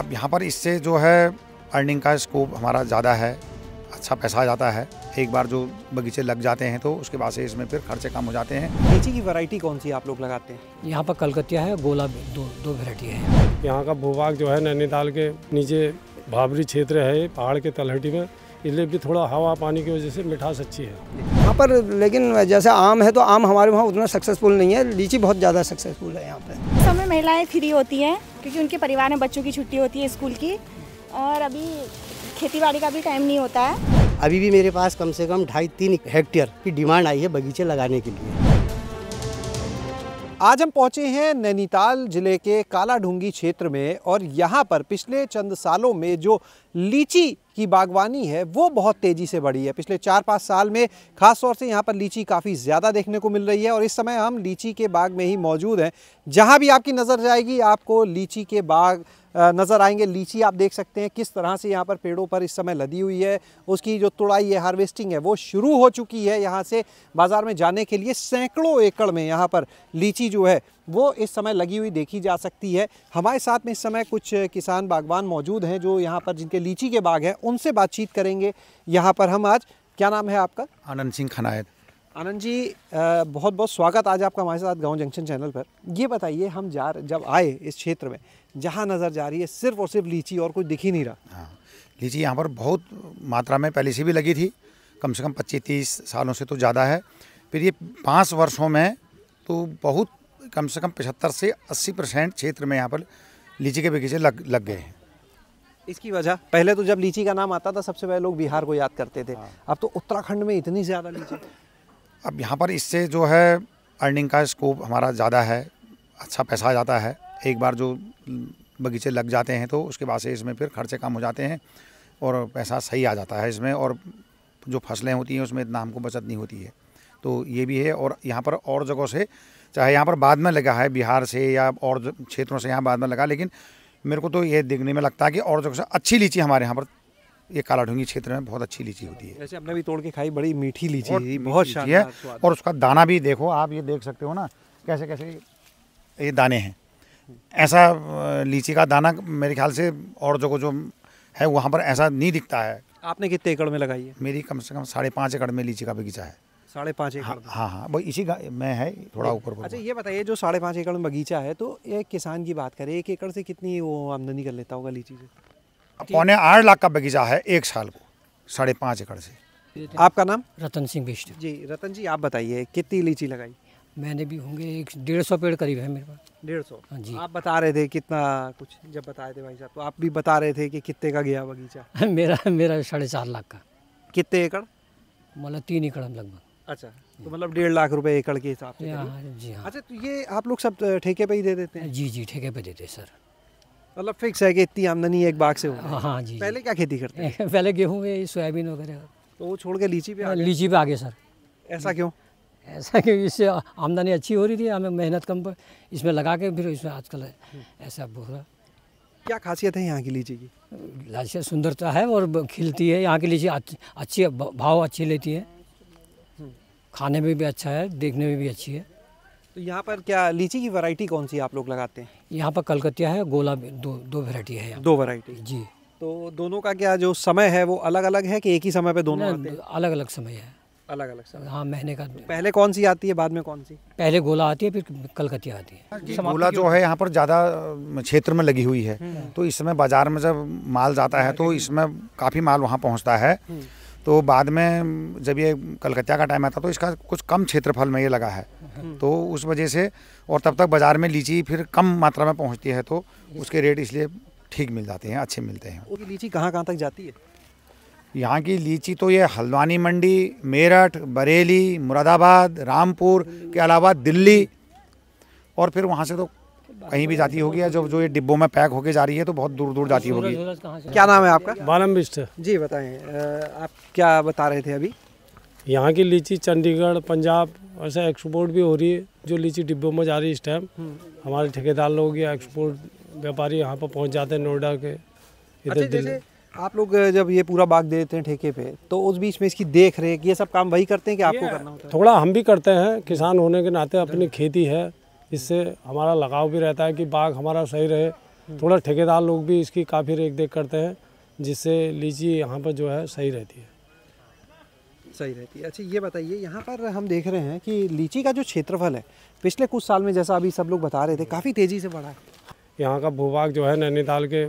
अब यहाँ पर इससे जो है अर्निंग का स्कोप हमारा ज़्यादा है, अच्छा पैसा आ जाता है। एक बार जो बगीचे लग जाते हैं तो उसके बाद से इसमें फिर खर्चे कम हो जाते हैं। लीची की वैरायटी कौन सी आप लोग लगाते हैं? यहाँ पर कलकतिया है, गोला दो वैरायटी है। यहाँ का भूभाग जो है नैनीताल के नीचे भाबरी क्षेत्र है, पहाड़ के तलहटी में, इसलिए भी थोड़ा हवा पानी की वजह से मिठास अच्छी है यहाँ पर। लेकिन जैसे आम है तो आम हमारे वहाँ उतना सक्सेसफुल नहीं है, लीची बहुत ज़्यादा सक्सेसफुल है यहाँ पर। इस समय महिलाएं फ्री होती हैं क्योंकि उनके परिवार में बच्चों की छुट्टी होती है स्कूल की, और अभी खेतीबाड़ी का भी टाइम नहीं होता है। अभी भी मेरे पास कम से कम 2.5-3 हेक्टेयर की डिमांड आई है बगीचे लगाने के लिए। आज हम पहुंचे हैं नैनीताल जिले के कालाढूंगी क्षेत्र में, और यहाँ पर पिछले चंद सालों में जो लीची की बागवानी है वो बहुत तेज़ी से बढ़ी है। पिछले 4-5 साल में खास तौर से यहाँ पर लीची काफ़ी ज़्यादा देखने को मिल रही है, और इस समय हम लीची के बाग में ही मौजूद हैं। जहाँ भी आपकी नज़र जाएगी आपको लीची के बाग नज़र आएंगे। लीची आप देख सकते हैं किस तरह से यहाँ पर पेड़ों पर इस समय लदी हुई है। उसकी जो तुड़ाई है, हार्वेस्टिंग है, वो शुरू हो चुकी है। यहाँ से बाज़ार में जाने के लिए सैकड़ों एकड़ में यहाँ पर लीची जो है वो इस समय लगी हुई देखी जा सकती है। हमारे साथ में इस समय कुछ किसान बागवान मौजूद हैं जो यहाँ पर जिनके लीची के बाग हैं, उनसे बातचीत करेंगे। यहाँ पर हम आज, क्या नाम है आपका? आनंद सिंह खनायत। आनंद जी, बहुत बहुत स्वागत आज आपका हमारे साथ गांव जंक्शन चैनल पर। ये बताइए, हम जब आए इस क्षेत्र में, जहां नज़र जा रही है सिर्फ और सिर्फ लीची और कुछ दिख ही नहीं रहा। हाँ, लीची यहाँ पर बहुत मात्रा में पहले से भी लगी थी, कम से कम 25-30 सालों से तो ज़्यादा है। फिर ये 5 वर्षों में तो बहुत कम से कम 75 से 80% क्षेत्र में यहाँ पर लीची के बगीचे लग गए हैं। इसकी वजह, पहले तो जब लीची का नाम आता था सबसे पहले लोग बिहार को याद करते थे। अब तो उत्तराखंड में इतनी ज़्यादा लीची। अब यहाँ पर इससे जो है अर्निंग का स्कोप हमारा ज़्यादा है, अच्छा पैसा आ जाता है। एक बार जो बगीचे लग जाते हैं तो उसके बाद से इसमें फिर खर्चे कम हो जाते हैं और पैसा सही आ जाता है इसमें, और जो फसलें होती हैं उसमें इतना हमको बचत नहीं होती है। तो ये भी है। और यहाँ पर और जगहों से, चाहे यहाँ पर बाद में लगा है बिहार से या और क्षेत्रों से यहाँ बाद में लगा, लेकिन मेरे को तो ये देखने में लगता है कि और जगह से अच्छी लीची हमारे यहाँ पर ये कालाढूंगी क्षेत्र में बहुत अच्छी लीची होती है। वैसे हमने भी तोड़ के खाई, बड़ी मीठी लीची है, बहुत शानदार है। और उसका दाना भी देखो, आप ये देख सकते हो ना कैसे कैसे ये दाने हैं। ऐसा लीची का दाना मेरे ख्याल से और जगह जो है वहाँ पर ऐसा नहीं दिखता है। आपने कितने एकड़ में लगाई है? मेरी कम से कम 5.5 एकड़ में लीची का बगीचा है। 5.5 एकड़? हाँ, वो इसी में है, थोड़ा ऊपर। अच्छा, ये बताइए, जो 5.5 एकड़ में बगीचा है, तो एक किसान की बात करें, 1 एकड़ से कितनी वो आमदनी कर लेता होगा लीची से? 8.25 लाख का बगीचा है एक साल को, 5.5 एकड़ से। आपका नाम? रतन सिंह बिष्ट जी। रतन जी, आप बताइए कितनी लीची लगाई? मैंने भी होंगे 150 पेड़ करीब है मेरे पास। 150? हाँ जी। आप बता रहे थे कितना कुछ, जब बताए थे भाई साहब तो आप भी बता रहे थे कि कितने का गया बगीचा। मेरा 4.5 लाख का। कितने एकड़? मतलब 3 एकड़ लगभग। अच्छा, तो मतलब 1.5 लाख रुपए एकड़ के हिसाब से। जी हाँ। अच्छा, तो ये आप लोग सब ठेके पे ही दे देते हैं? जी, ठेके पे देते सर। मतलब फिक्स है कि इतनी आमदनी एक बाग से हो? हाँ जी। पहले क्या खेती करते हैं? पहले गेहूँ में सोयाबीन वगैरह। तो वो छोड़ के लीची पे आ गए? लीची पे आ गए सर। ऐसा क्यों? ऐसा कि इससे आमदनी अच्छी हो रही थी, हमें मेहनत कम पर इसमें लगा के फिर इसमें आजकल ऐसा बोला। क्या खासियत है यहाँ की लीची की? लीची सुंदरता है और खिलती है। यहाँ की लीची अच्छी, भाव अच्छी लेती है, खाने में भी अच्छा है, देखने में भी अच्छी है। तो यहाँ पर क्या लीची की वैरायटी कौन सी आप लोग लगाते हैं? यहाँ पर कलकतिया है, गोला दो वैरायटी है। 2 वैरायटी? जी। तो दोनों का क्या जो समय है वो अलग अलग है कि एक ही समय पे दोनों आते हैं? अलग अलग समय है। अलग अलग समय? हाँ, महीने का। पहले कौन सी आती है, बाद में कौन सी? पहले गोला आती है, फिर कलकतिया आती है। गोला जो है यहाँ पर ज़्यादा क्षेत्र में लगी हुई है, तो इस समय बाजार में जब माल जाता है तो इसमें काफ़ी माल वहाँ पहुँचता है। तो बाद में जब ये कलकतिया का टाइम आता तो इसका कुछ कम क्षेत्रफल में ये लगा है, तो उस वजह से, और तब तक बाज़ार में लीची फिर कम मात्रा में पहुँचती है तो उसके रेट इसलिए ठीक मिल जाते हैं, अच्छे मिलते हैं। वो लीची कहाँ कहाँ तक जाती है? यहाँ की लीची तो ये हल्द्वानी मंडी, मेरठ, बरेली, मुरादाबाद, रामपुर के अलावा दिल्ली, और फिर वहाँ से तो कहीं भी जाती होगी। जो ये डिब्बों में पैक होके जा रही है तो बहुत दूर दूर जाती होगी। क्या नाम है आपका? बालम बिष्ट। जी बताएं, आप क्या बता रहे थे अभी? यहाँ की लीची चंडीगढ़, पंजाब ऐसा एक्सपोर्ट भी हो रही है। जो लीची डिब्बों में जा रही है इस टाइम, हमारे ठेकेदार लोग या एक्सपोर्ट व्यापारी यहाँ पर पहुँच जाते हैं, नोएडा के इधर दिल्ली। आप लोग जब ये पूरा बाग दे देते हैं ठेके पे, तो उस बीच में इसकी देख रेख ये सब काम वही करते हैं कि आपको करना होता है? थोड़ा हम भी करते हैं, किसान होने के नाते अपनी खेती है, इससे हमारा लगाव भी रहता है कि बाग हमारा सही रहे, थोड़ा ठेकेदार लोग भी इसकी काफ़ी रेख देख करते हैं, जिससे लीची यहाँ पर जो है सही रहती है। सही रहती है। अच्छा ये बताइए, यहाँ पर हम देख रहे हैं कि लीची का जो क्षेत्रफल है पिछले कुछ साल में, जैसा अभी सब लोग बता रहे थे, काफ़ी तेज़ी से बढ़ा है। यहाँ का भूभाग जो है नैनीताल के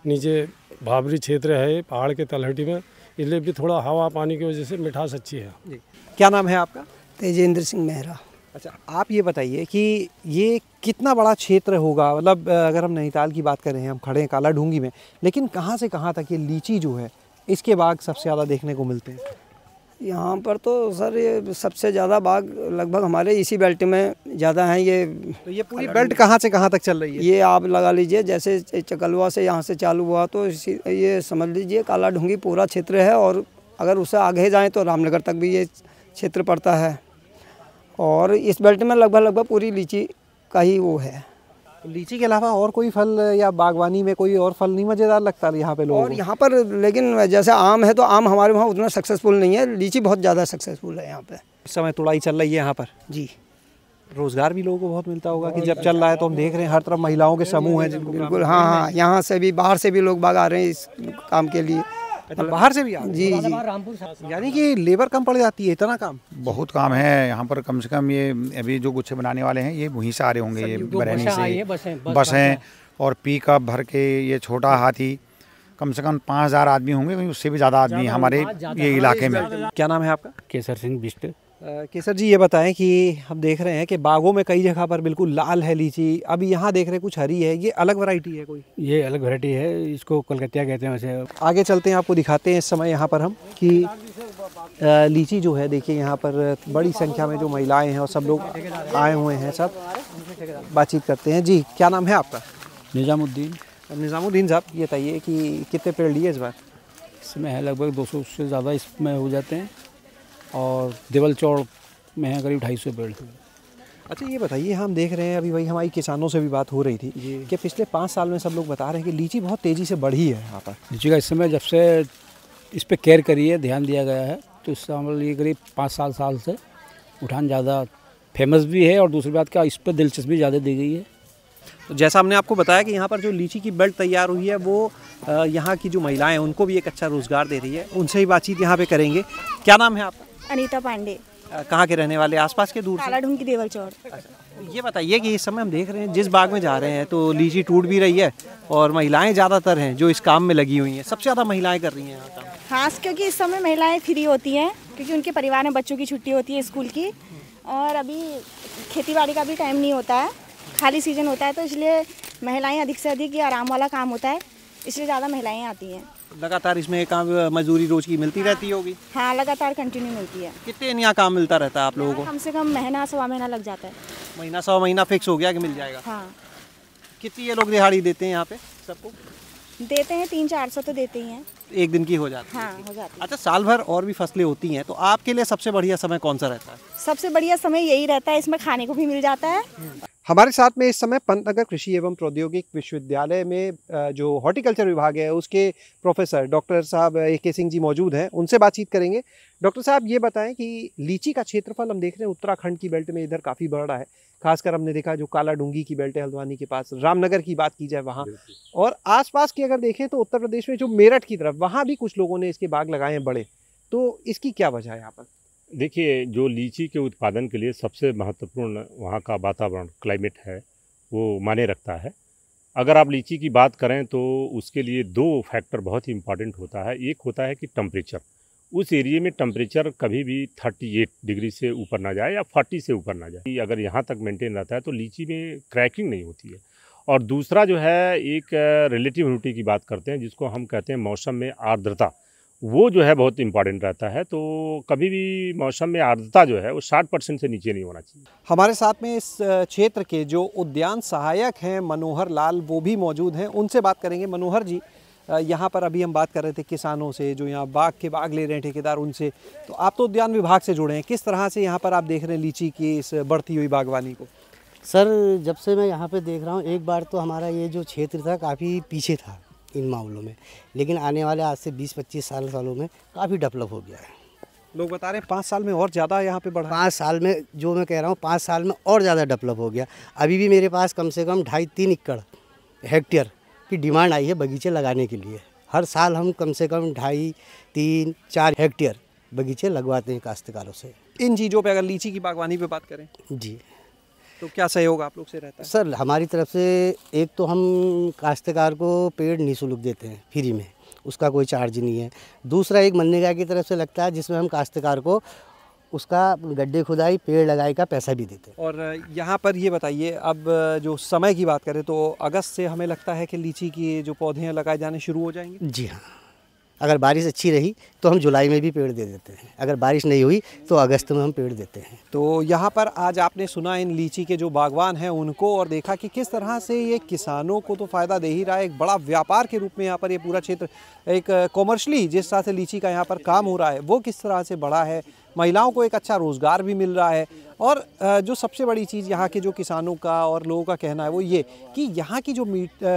नीचे भाबरी क्षेत्र है, पहाड़ के तलहटी में, इसलिए भी थोड़ा हवा पानी की वजह से मिठास अच्छी है। जी, क्या नाम है आपका? तेजेंद्र सिंह मेहरा। अच्छा, आप ये बताइए कि ये कितना बड़ा क्षेत्र होगा, मतलब अगर हम नैनीताल की बात करें, हम खड़े हैं काला ढूंगी में, लेकिन कहाँ से कहाँ तक ये लीची जो है इसके बाग सबसे ज़्यादा देखने को मिलते हैं? यहाँ पर तो सर ये सबसे ज़्यादा बाग लगभग हमारे इसी बेल्ट में ज़्यादा हैं। ये तो ये पूरी बेल्ट कहाँ से कहाँ तक चल रही है? ये आप लगा लीजिए, जैसे चकलवा से यहाँ से चालू हुआ तो ये समझ लीजिए काला ढूंगी पूरा क्षेत्र है, और अगर उससे आगे जाएँ तो रामनगर तक भी ये क्षेत्र पड़ता है, और इस बेल्ट में लगभग पूरी लीची का ही वो है। लीची के अलावा और कोई फल या बागवानी में कोई और फल नहीं मज़ेदार लगता यहाँ पे लोगों को? और यहाँ पर लेकिन जैसे आम है तो आम हमारे वहाँ उतना सक्सेसफुल नहीं है, लीची बहुत ज़्यादा सक्सेसफुल है यहाँ पे। इस समय तुड़ाई चल रही है यहाँ पर जी। रोज़गार भी लोगों को बहुत मिलता होगा कि जब चल रहा है तो हम देख रहे हैं हर तरफ महिलाओं के समूह हैं जिनको बिल्कुल, हाँ, यहाँ से भी बाहर से भी लोग बाग आ रहे हैं इस काम के लिए। अच्छा, बाहर से भी आ? जी जी। यानी कि लेबर कम पड़ जाती है, इतना काम? बहुत काम है यहाँ पर। कम से कम ये अभी जो गुच्छे बनाने वाले हैं ये वहीं से आ रहे होंगे, ये बरैनी से बसें और पिकअप भर के। ये छोटा हाथी कम से कम 5000 आदमी होंगे, कहीं उससे भी ज़्यादा आदमी हमारे ये इलाके में। क्या नाम है आपका? केसर सिंह बिष्ट। केसर जी, ये बताएं कि हम देख रहे हैं कि बागों में कई जगह पर बिल्कुल लाल है लीची, अभी यहाँ देख रहे हैं कुछ हरी है, ये अलग वैरायटी है कोई? ये अलग वैरायटी है, इसको कलकतिया कहते हैं वैसे। आगे चलते हैं, आपको दिखाते हैं इस समय यहाँ पर हम कि लीची जो है, देखिए यहाँ पर बड़ी संख्या में जो महिलाएं हैं और सब लोग आए हुए हैं, सब बातचीत करते हैं। जी, क्या नाम है आपका? निजामुद्दीन। निजामुद्दीन साहब, ये बताइए कि कितने पेड़ लिए इस बार? इसमें है लगभग 200 से ज़्यादा इसमें हो जाते हैं, और देवल चौड़ में है करीब 250 पेड़। अच्छा ये बताइए, हम देख रहे हैं अभी वही हमारी किसानों से भी बात हो रही थी कि पिछले 5 साल में सब लोग बता रहे हैं कि लीची बहुत तेज़ी से बढ़ी है यहाँ पर। लीची का इस समय जब से इस पर केयर करिए, ध्यान दिया गया है, तो इस समय ये करीब 5 साल से उठान ज़्यादा फेमस भी है, और दूसरी बात क्या, इस पर दिलचस्पी ज़्यादा दी गई है। तो जैसा हमने आपको बताया कि यहाँ पर जो लीची की बेल्ट तैयार हुई है वो यहाँ की जो महिलाएं हैं उनको भी एक अच्छा रोज़गार दे रही है, उनसे ही बातचीत यहाँ पे करेंगे। क्या नाम है आपका? अनीता पांडे। कहाँ के रहने वाले? आसपास के दूर से? काला ढूंगी देवल चौड़। ये बताइए कि इस समय हम देख रहे हैं जिस बाग में जा रहे हैं तो लीची टूट भी रही है, और महिलाएं ज़्यादातर हैं जो इस काम में लगी हुई हैं, सबसे ज़्यादा महिलाएं कर रही हैं यहाँ काम। हाँ, क्योंकि इस समय महिलाएं फ्री होती हैं, क्योंकि उनके परिवार में बच्चों की छुट्टी होती है स्कूल की, और अभी खेतीबाड़ी का भी टाइम नहीं होता है, खाली सीजन होता है, तो इसलिए महिलाएं अधिक से अधिक, ये आराम वाला काम होता है, इसलिए ज़्यादा महिलाएं आती हैं। लगातार इसमें काम मजदूरी रोज की मिलती रहती होगी? हाँ, लगातार कंटिन्यू मिलती है। कितने दिन यहाँ काम मिलता रहता है आप लोगों को? कम से कम महीना सवा महीना लग जाता है। महीना सवा महीना फिक्स हो गया कि मिल जाएगा? हाँ। कितनी ये लोग दिहाड़ी देते हैं यहाँ पे सबको? देते हैं 300-400 तो देते ही हैं। एक दिन की हो जाती है? हाँ, हो जाती है। अच्छा, साल भर और भी फसलें होती हैं, तो आपके लिए सबसे बढ़िया समय कौन सा रहता है? सबसे बढ़िया समय यही रहता है, इसमें खाने को भी मिल जाता है। हमारे साथ में इस समय पंतनगर कृषि एवं प्रौद्योगिक विश्वविद्यालय में जो हॉर्टिकल्चर विभाग है उसके प्रोफेसर डॉक्टर साहब AK सिंह जी मौजूद हैं, उनसे बातचीत करेंगे। डॉक्टर साहब, ये बताएं कि लीची का क्षेत्रफल हम देख रहे हैं उत्तराखंड की बेल्ट में इधर काफ़ी बढ़ रहा है, खासकर हमने देखा जो काला ढूंगी की बेल्ट है हल्द्वानी के पास, रामनगर की बात की जाए वहाँ, और आसपास की अगर देखें तो उत्तर प्रदेश में जो मेरठ की तरफ, वहाँ भी कुछ लोगों ने इसके बाग लगाए हैं बड़े, तो इसकी क्या वजह है यहाँ पर? देखिए, जो लीची के उत्पादन के लिए सबसे महत्वपूर्ण वहाँ का वातावरण, क्लाइमेट है, वो माने रखता है। अगर आप लीची की बात करें तो उसके लिए 2 फैक्टर बहुत ही इम्पॉर्टेंट होता है। एक होता है कि टेम्परेचर, उस एरिया में टेम्परेचर कभी भी 38 डिग्री से ऊपर ना जाए या 40 से ऊपर ना जाए। अगर यहाँ तक मेंटेन रहता है तो लीची में क्रैकिंग नहीं होती है। और दूसरा जो है, एक रिलेटिव ह्यूमिडिटी की बात करते हैं, जिसको हम कहते हैं मौसम में आर्द्रता, वो जो है बहुत इंपॉर्टेंट रहता है। तो कभी भी मौसम में आर्द्रता जो है वो 60% से नीचे नहीं होना चाहिए। हमारे साथ में इस क्षेत्र के जो उद्यान सहायक हैं मनोहर लाल, वो भी मौजूद हैं, उनसे बात करेंगे। मनोहर जी, यहाँ पर अभी हम बात कर रहे थे किसानों से जो यहाँ बाग ले रहे हैं ठेकेदार, उनसे, तो आप तो उद्यान विभाग से जुड़े हैं, किस तरह से यहाँ पर आप देख रहे हैं लीची की इस बढ़ती हुई बागवानी को? सर, जब से मैं यहाँ पे देख रहा हूँ, एक बार तो हमारा ये जो क्षेत्र था काफ़ी पीछे था इन मामलों में, लेकिन आने वाले आज से 20-25 सालों में काफ़ी डेवलप हो गया है। लोग बता रहे हैं 5 साल में और ज़्यादा यहाँ पे बढ़ा। 5 साल में, जो मैं कह रहा हूँ 5 साल में और ज़्यादा डेवलप हो गया। अभी भी मेरे पास कम से कम 2.5-3 एकड़ हेक्टेयर की डिमांड आई है बगीचे लगाने के लिए। हर साल हम कम से कम 2.5, 3, 4 हेक्टेयर बगीचे लगवाते हैं काश्तकारों से। इन चीज़ों पे अगर लीची की बागवानी पे बात करें जी, तो क्या सहयोग आप लोग से रहता है? सर हमारी तरफ से एक तो हम काश्तकार को पेड़ निःशुल्क देते हैं फ्री में, उसका कोई चार्ज नहीं है। दूसरा एक मनरेगा की तरफ से लगता है जिसमें हम काश्तकार को उसका गड्ढे खुदाई पेड़ लगाई का पैसा भी देते हैं। और यहाँ पर ये बताइए, अब जो समय की बात करें तो अगस्त से हमें लगता है कि लीची की जो पौधे हैं लगाए जाने शुरू हो जाएंगे। जी हाँ, अगर बारिश अच्छी रही तो हम जुलाई में भी पेड़ दे देते हैं, अगर बारिश नहीं हुई तो अगस्त में हम पेड़ देते हैं। तो यहाँ पर आज आपने सुना इन लीची के जो बागवान हैं उनको, और देखा कि किस तरह से ये किसानों को तो फ़ायदा दे ही रहा है, एक बड़ा व्यापार के रूप में यहाँ पर ये पूरा क्षेत्र एक कॉमर्शली जिस तरह से लीची का यहाँ पर काम हो रहा है वो किस तरह से बड़ा है। महिलाओं को एक अच्छा रोज़गार भी मिल रहा है, और जो सबसे बड़ी चीज़ यहाँ के जो किसानों का और लोगों का कहना है वो ये कि यहाँ की जो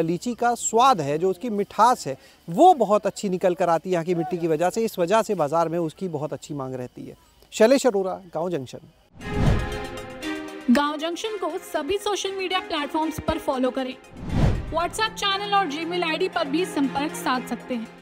लीची का स्वाद है, जो उसकी मिठास है, वो बहुत अच्छी निकल कर आती है यहाँ की मिट्टी की वजह से। इस वजह से बाज़ार में उसकी बहुत अच्छी मांग रहती है। शैलेश अरोरा, गाँव जंक्शन। गाँव जंक्शन को सभी सोशल मीडिया प्लेटफॉर्म्स पर फॉलो करें। व्हाट्सएप चैनल और जीमेल आईडी पर भी संपर्क साध सकते हैं।